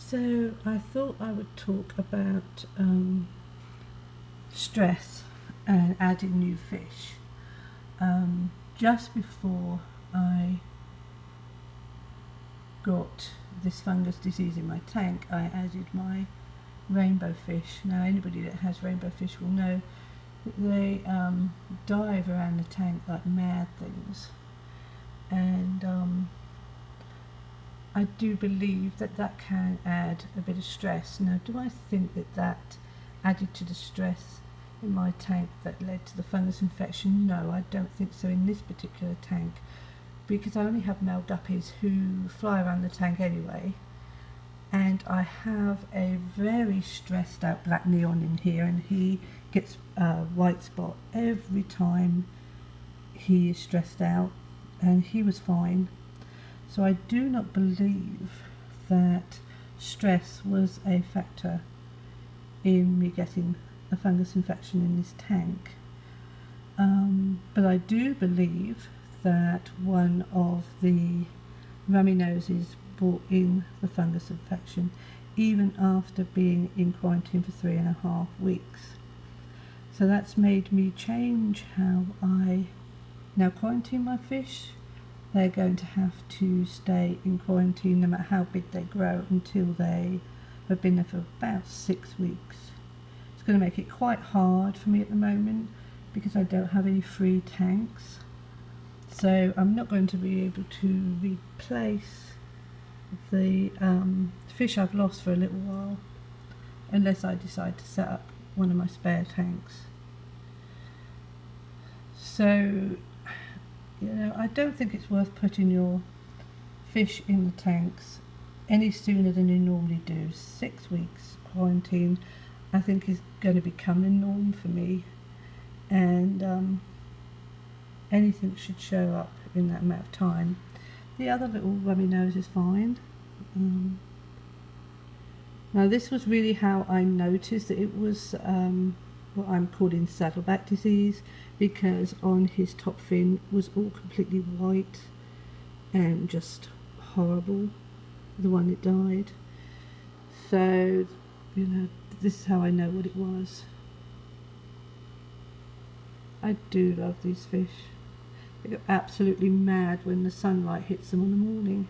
So I thought I would talk about stress and adding new fish. Just before I got this fungus disease in my tank, I added my rainbow fish. Now anybody that has rainbow fish will know that they dive around the tank like mad things, and I do believe that that can add a bit of stress. Now, do I think that that added to the stress in my tank that led to the fungus infection? No, I don't think so in this particular tank, because I only have male guppies who fly around the tank anyway, and I have a very stressed out black neon in here, and he gets a white spot every time he is stressed out, and he was fine. So I do not believe that stress was a factor in me getting a fungus infection in this tank. But I do believe that one of the rummy noses brought in the fungus infection even after being in quarantine for 3.5 weeks. So that's made me change how I now quarantine my fish. They're going to have to stay in quarantine no matter how big they grow until they have been there for about 6 weeks. It's going to make it quite hard for me at the moment because I don't have any free tanks. So I'm not going to be able to replace the fish I've lost for a little while unless I decide to set up one of my spare tanks. So I don't think it's worth putting your fish in the tanks any sooner than you normally do. 6 weeks quarantine, I think, is going to become the norm for me, and anything should show up in that amount of time. The other little rummy nose is fine. Now this was really how I noticed that it was what I'm calling saddleback disease, because on his top fin was all completely white and just horrible, the one that died. So this is how I know what it was. I do love these fish. They go absolutely mad when the sunlight hits them in the morning.